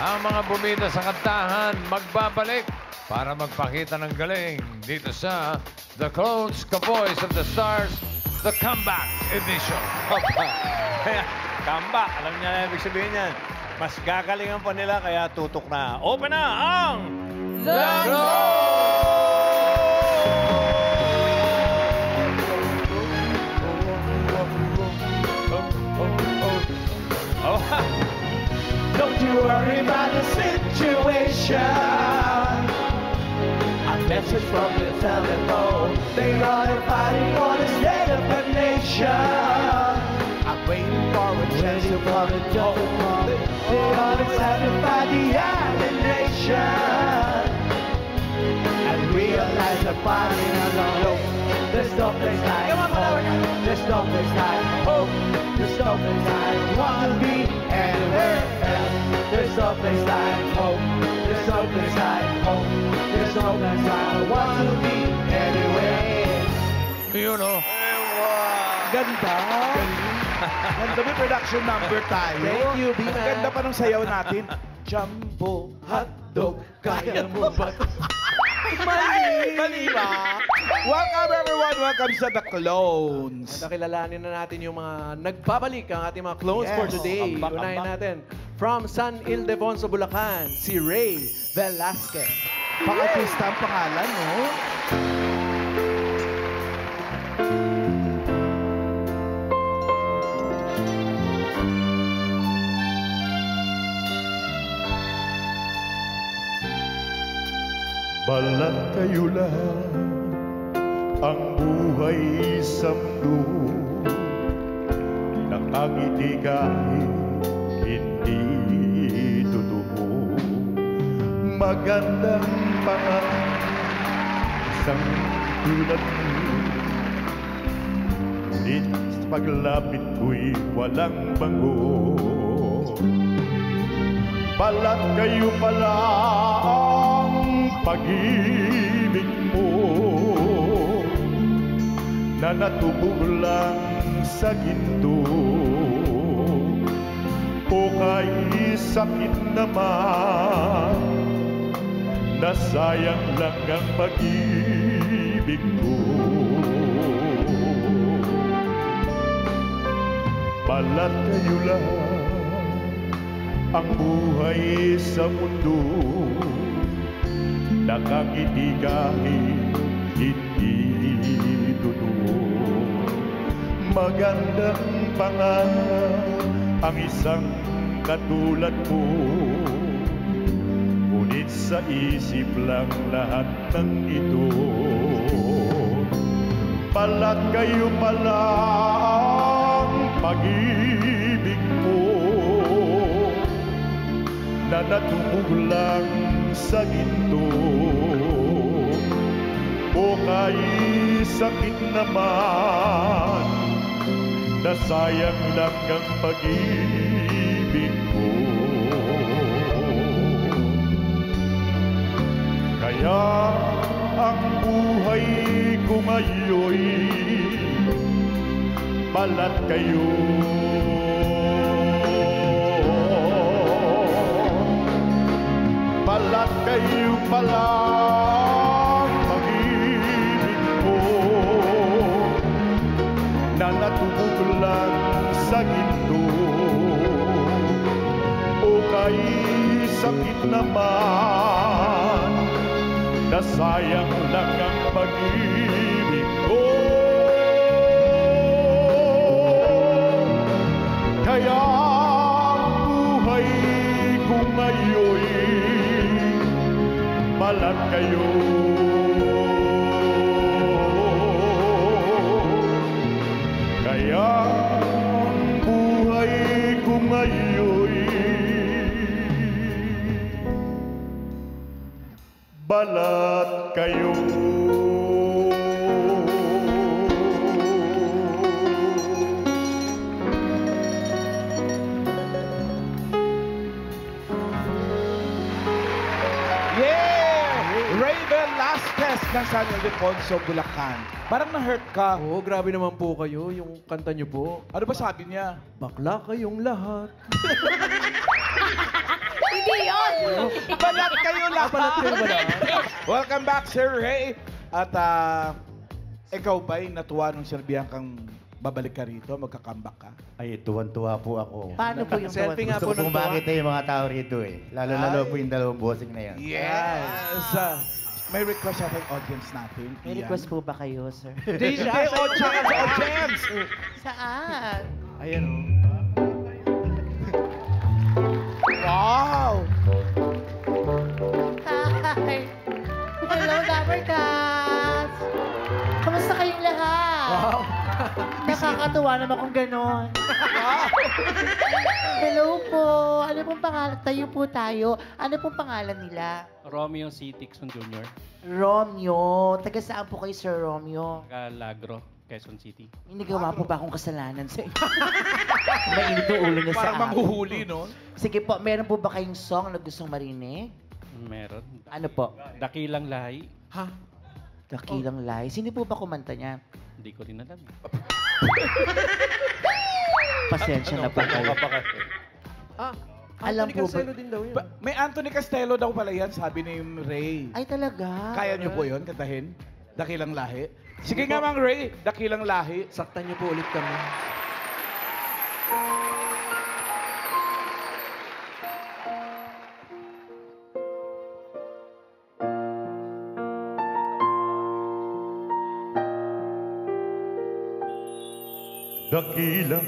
ang mga bumida sa kantahan magbabalik para magpakita ng galing dito sa The Clones, Kaboys of the Stars, The Comeback Edition. Comeback. Alam niya na ibig sabihin yan. Mas gagalingan pa nila kaya tutok na. Open na ang... The Oh. Don't you worry about the situation. A message from the telephone. They are fighting for the state of the nation. I'm waiting for a chance to call it joke. They are excited by the nation. And realize the fighting alone. There's no place like home. There's no place like home. There's no place like want to be anywhere else. There's no place like home. There's no place like home. There's no place like want to be anywhere. You know. Ganda. Ganda, may production number tayo. Thank you, Bina. Ganda pa ng sayaw natin. Jumbo hotdog, kaya mo ba? Mali ba? Welcome everyone, welcome sa The Clones. Nakilalanin na natin yung mga nagbabalik ang ating mga clones for today. Unahin natin, from San Ildefonso, Bulacan, si Ray Velasquez. Pang-artista ang pangalan, no? Balat kayo lang ang buhay sa mundo. Nakangiti kahit hindi totoo. Magandang pangalan isang tulad mo. Ngunit sa paglapit ko'y walang bango. Balat kayo pala ang pag-ibig mo na natubog lang sa ginto. O kay sakit naman na sayang lang ang pag-ibig ko. Balat kayo lang ang buhay sa mundo. Nakangiti kahit hindi totoo. Magandang pangalan ang isang katulad mo. Ngunit sa isip lang lahat ng ito. Balat kayo pala ang pag-ibig mo na natubog lang sa ginto. O kay sakit naman na sayang lang ang pag-ibig ko. Kaya ang buhay ko ngayon'y balat kayo. Balat kayo pala ang pag-ibig ko na natubog lang sa ginto. O kay sakit naman na sayang lang ang pag-ibig ko. Kaya ang buhay ko ngayon'y balat kayo. Kaya ang buhay ko ngayon'y balat kayo. ng San Ildefonso, Bulacan. Parang na-hurt ka. Oo, grabe naman po kayo, yung kanta niyo po. Ano ba sabi niya? Bakla kayong lahat. Hindi yun! Balat kayo lahat. Welcome back, Sir Ray. At ikaw ba'y natuwa nung sinabihan kang babalik ka rito, magka-comeback ka? Ay, tuwan-tuwa po ako. Paano po yung Selfie nga Gusto po ko pong makita yung mga tao rito eh. Lalo po yung dalawang bossing na yan. Yes! May request sa audience natin. May Ian. request po ba kayo, sir? Hindi, audience! Saan? Ayan o. Wow! Hi! Hello, Dabber Cats! Kamusta kayong lahat? Wow! Nakakatuwa naman kung gano'n. Hello po. Ano pong pangalan? Tayo po tayo. Ano pong pangalan nila? Romeo C. Dixon Jr. Romeo. Taga saan po kayo, Sir Romeo? Taga Lagro, Quezon City. May nagawa po ba akong kasalanan sa inyo? Mainit ang ulo niya sa Parang akin. manghuhuli, no? Sige po, meron po ba kayong song na gustong marinig? Meron. Ano po? Dakilang lahi. Ha? Dakilang Lies. Hindi po ba kumanta niya? Hindi ko rin alam. Pasensya na po kayo. Alam po ba? May Anthony Castello daw pala yan, sabi ni Ray. Ay talaga? Kaya niyo po yun, kantahin? Dakilang lahi? Sige nga, Mang Ray, dakilang lahi. Saktan niyo po ulit kami. Dakilang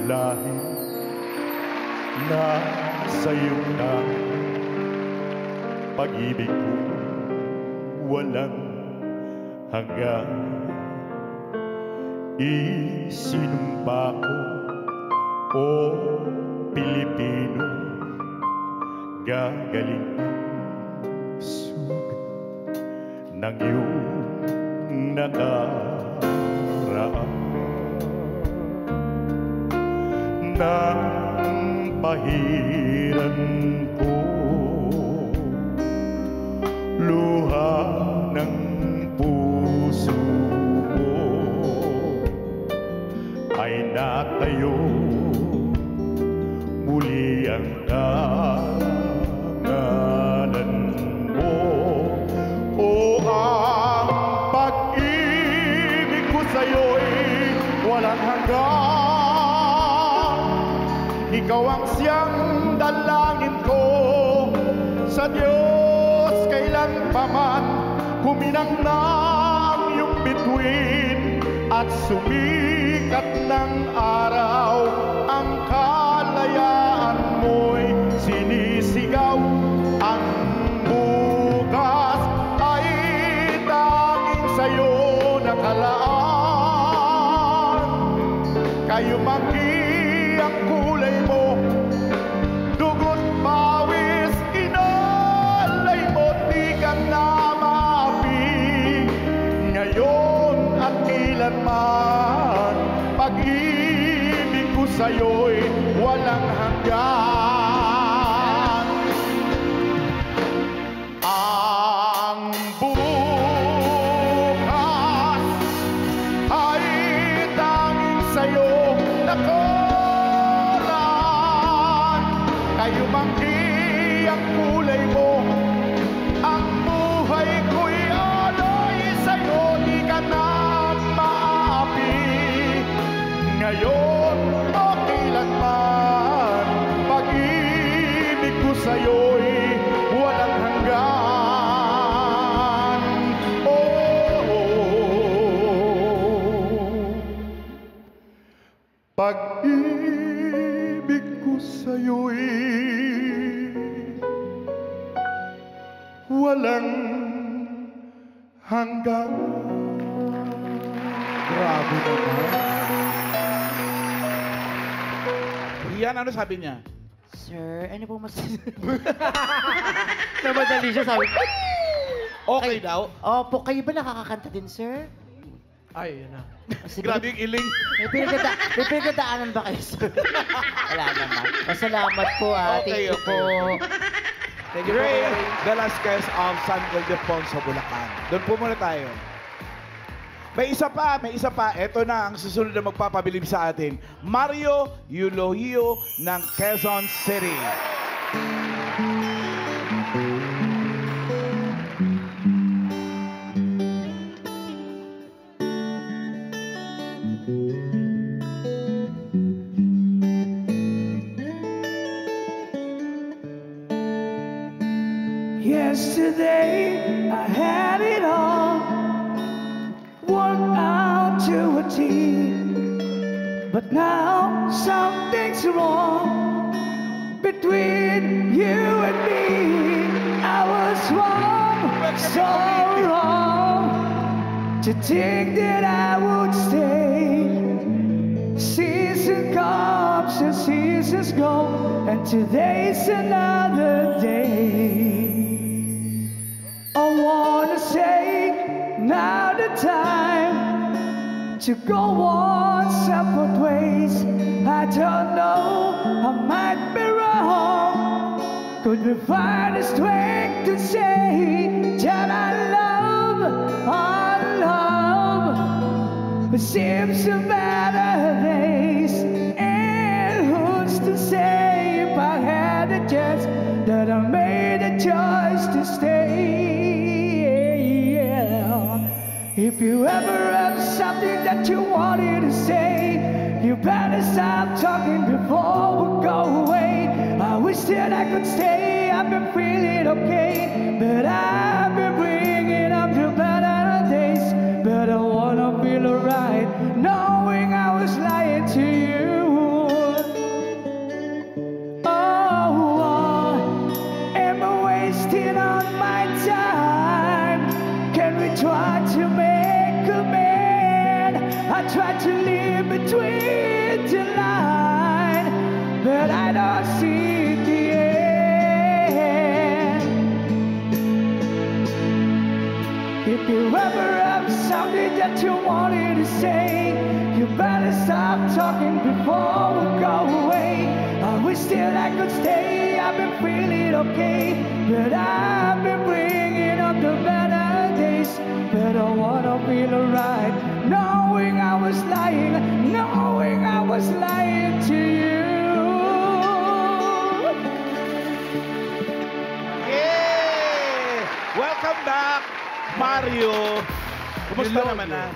lahi na sa'yo na pag-ibig ko walang hanggang. Isinumpa ko, o Pilipino, gagaling ang sugat ng iyong nakaraan. Nang pahiran ko luha ng puso ko ay natayo muli ang pangalan mo. O ang pag-ibig ko sa'yo'y walang hanggan. Ikaw ang siyang dalangin ko sa Diyos kailan pa man kuminang na ang iyong bituin at sumikat ng araw ang kalayaan mo'y sinisigaw. Ang bukas ay tanging sa'yo nakalaan. Kayo ang kulay mo, dugot pawis, inalay mo, di ka na maapi. Ngayon at kailanman, pag-ibig ko sa'yo'y walang hanggan. Ang bukas ay tanging sa'yo nakalaan. Kayo mangki ang kulay mo, ang buhay ko'y alay sa'yo, di ka na maapi. Ngayon o kailanman, pag-ibig ko sa'yo'y walang hanggan. Pag-ibig ko sa'yo'y walang hanggan. Grabe naman. Ian, ano sabi niya? Sir, ano po mas... Namadali siya sabi. Okay daw? Opo, kayo ba nakakakanta din, sir? Ay, yun na. Sige, Grabe yung iling. may pinagdadaanan ba kayo, sir? Wala naman. Masalamat po, Okay, Thank you po. Thank you po. Ray Velasquez of San Ildefonso, Bulacan. Doon po muna tayo. May isa pa. Ito na ang susunod na magpapabilib sa atin. Mario Eulogio ng Quezon City. Yesterday I had it all worked out to a T, but now something's wrong between you and me. I was wrong, so wrong to think that I would stay. Season comes and seasons go, and today's another day. I wanna say now the time to go on separate ways. I don't know, I might be wrong. Could we find the strength to say that I love our love? It seems to better days, and who's to say if I had a chance that I made a choice to stay? If you ever have something that you wanted to say, you better stop talking before we go away. I wish that I could stay, I've been feeling okay, but I've been bringing up the better days. But I wanna feel alright, knowing I was lying to you. Oh, am I wasting on my time? Can we try to make amends? I try to live between the lines, but I don't see the end. If you ever have something that you wanted to say, you better stop talking before we go away. I wish that I could stay, I've been feeling okay, but I've been bringing up the better days. But I wanna feel alright, knowing I was lying, knowing I was lying to you. Yay! Welcome back, Mario. Kumusta naman na?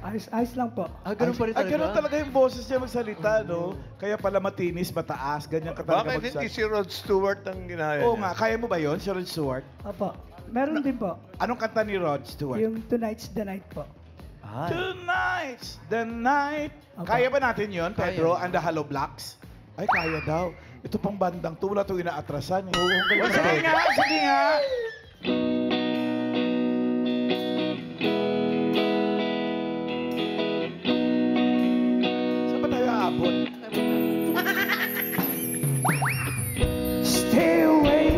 Ayos lang po. Ganun pa rin talaga. Ganun talaga yung boses niya magsalita, no? Kaya pala matinis, mataas, ganyan ka talaga Bakit hindi si Rod Stewart ang ginaya Oo niya? nga, kaya mo ba yun, si Rod Stewart? Opo, meron din po. Anong kanta ni Rod Stewart? Yung Tonight's the Night po. Tonight's the night. Apa. Kaya ba natin yun, Pedro, and the Hollow Blocks? Ay, kaya daw. Ito pang bandang to, wala itong inaatrasan. Eh. Oh, sige nga, sige nga. Saan ba tayo aabot? Stay away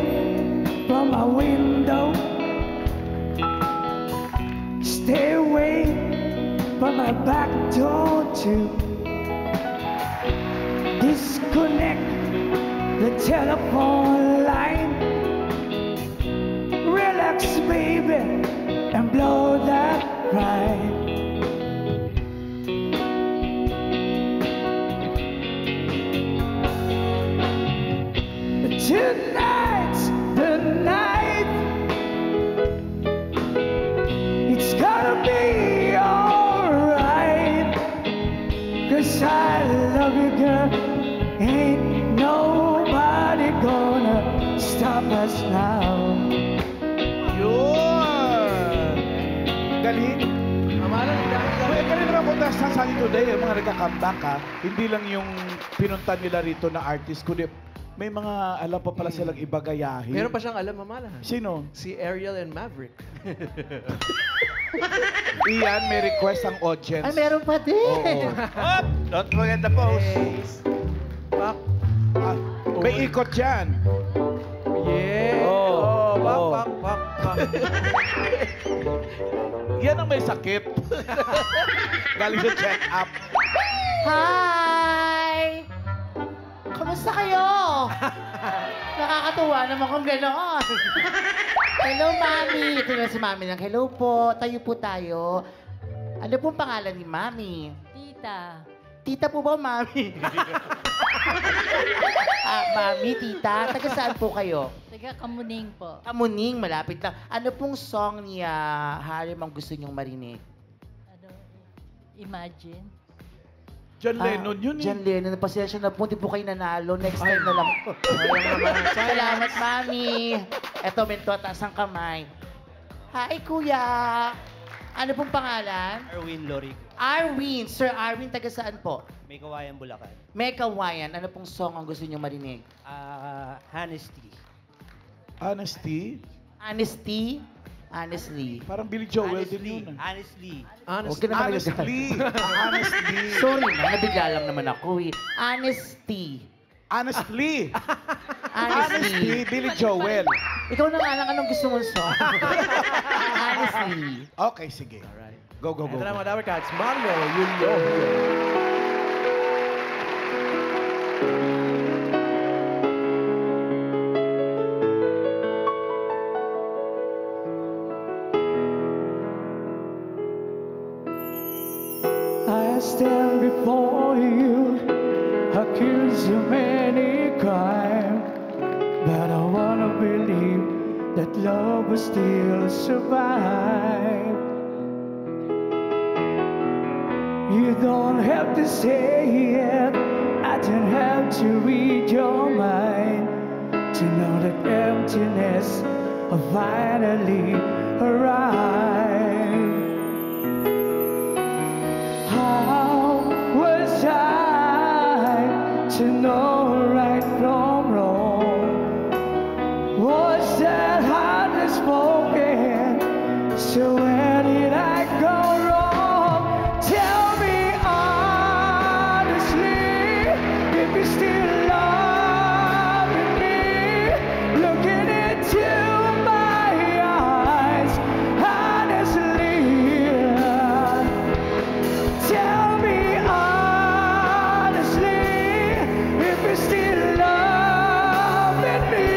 from my window. Stay away from my back door too. Disconnect the telephone line. Relax, baby, and blow that ride. Tonight's the night. It's gonna be alright. 'Cause I love you, girl. Ain't nobody gonna stop us now. Yun! Galing. Amalan, ang dami May kanina naman contestant sa today, yung mga nagka-comeback ha. Hindi lang yung pinuntan nila rito na artist, kundi may mga alam pa pala silang iba gayahin. Meron pa siyang alam, Mamalan. Sino? Si Ariel and Maverick. Iyan, may request ang audience. Ay, meron pa din. Oo. Up! Don't forget the pose. Pak. Ah, may ikot dyan. Yeah. Oh, Pak, oh. pak, pak, pak. Yan ang may sakit. Galing sa check-up. Hi! Kamusta kayo? Nakakatuwa naman kung gano'n. Hello, Mami. Ito na si Mami ng hello po. Tayo po tayo. Ano pong pangalan ni Mami? Tita. Tita po ba, Mami? Mami, tita. Taga saan po kayo? Taga Kamuning po. Kamuning, malapit lang. Ano pong song ni Harim ang gusto niyong marinig? Ano, Imagine. John Lennon yun eh. John Lennon, pasensya na po, hindi po kayo nanalo. Next time na lang. Salamat, Mami. Eto, mento, taas ang kamay. Hi, Kuya. Ano pong pangalan? Erwin Lorig. Arwin. Sir Arwin, taga saan po? May kawayan Bulacan. May kawayan. Ano pong song ang gusto niyo marinig? Honesty. Honesty? Honesty? Honestly. Parang Billy Joel din yun. Honestly. Huwag ka na Honestly. Honestly. Sorry na, nabigla lang naman ako eh. Honesty. Honestly. Honesty. Billy Joel. Ikaw na nga lang, anong gusto mong song? Honestly. Okay, sige. Alright. Go, go, go. Ito na go. mga Dabber Cats. Mario, Julio. I stand before you, accused of many crimes, but I wanna believe that love will still survive. You don't have to say it, I don't have to read your mind to know that emptiness will finally arrive. How was I to know right from wrong? Was that heart spoken? So where did I go wrong? Tell me honestly, if you still love me, looking into my eyes, honestly. Tell me honestly, if you still loving me,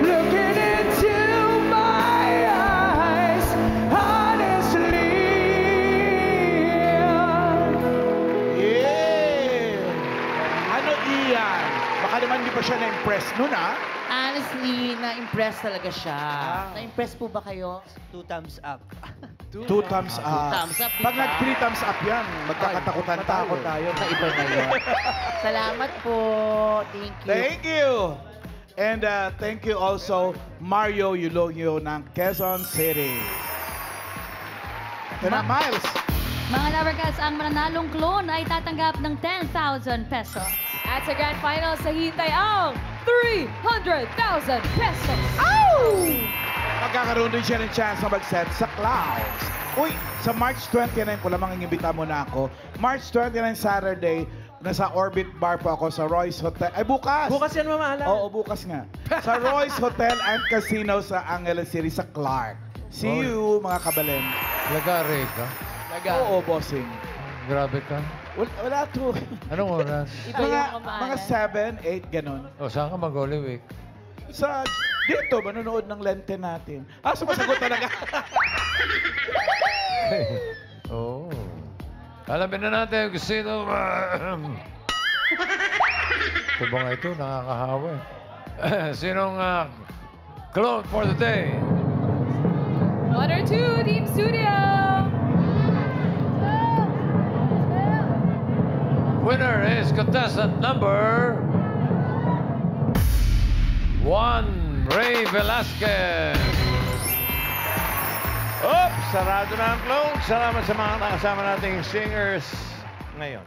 looking into my eyes, honestly. Yeah! Ano iyan? Baka naman di pa siya na-impress nun, ah. Honestly, na-impress talaga siya. Na-impress po ba kayo? 2 thumbs up. 2 thumbs up. Thumbs up, Pag diba? nag-3 thumbs up yan, magkakatakutan tayo. Matakot tayo. Iba na yun. Salamat po. Thank you. Thank you! And thank you also, Mario Eulogio ng Quezon City. Ito na, Miles. Mga Dabber Cats, ang mananalong clone ay tatanggap ng 10,000 pesos. At sa Grand Final, sa hintay ang 300,000 pesos. Magkakaroon din siya ng chance na mag-set sa Clouds. Uy, sa March 29, kung lamang ingibita mo na ako, March 29 Saturday, nasa Orbit Bar po ako sa Royce Hotel. Ay, bukas! Bukas yan, mamahala. Oo, bukas nga. Sa Royce Hotel and Casino sa Angeles City sa Clark. See you, mga kabalen. Lagari ka. Oo, bossing. Grabe ka. Wala to. Anong oras? Mga 7, 8, ganun. O, saan ka mag-Holy Week? Sa dito, manonood ng lente natin. Ah, sumasagot talaga. Oo. Alamin na natin kung sino... Ito ba nga ito? Nakakahawa eh. Sinong clone for the day? 1 or 2, Team Studio. Winner is contestant number 1, Ray Velasquez. Oops! Sarado na ang clone. Salamat sa mga nakasama nating singers ngayon.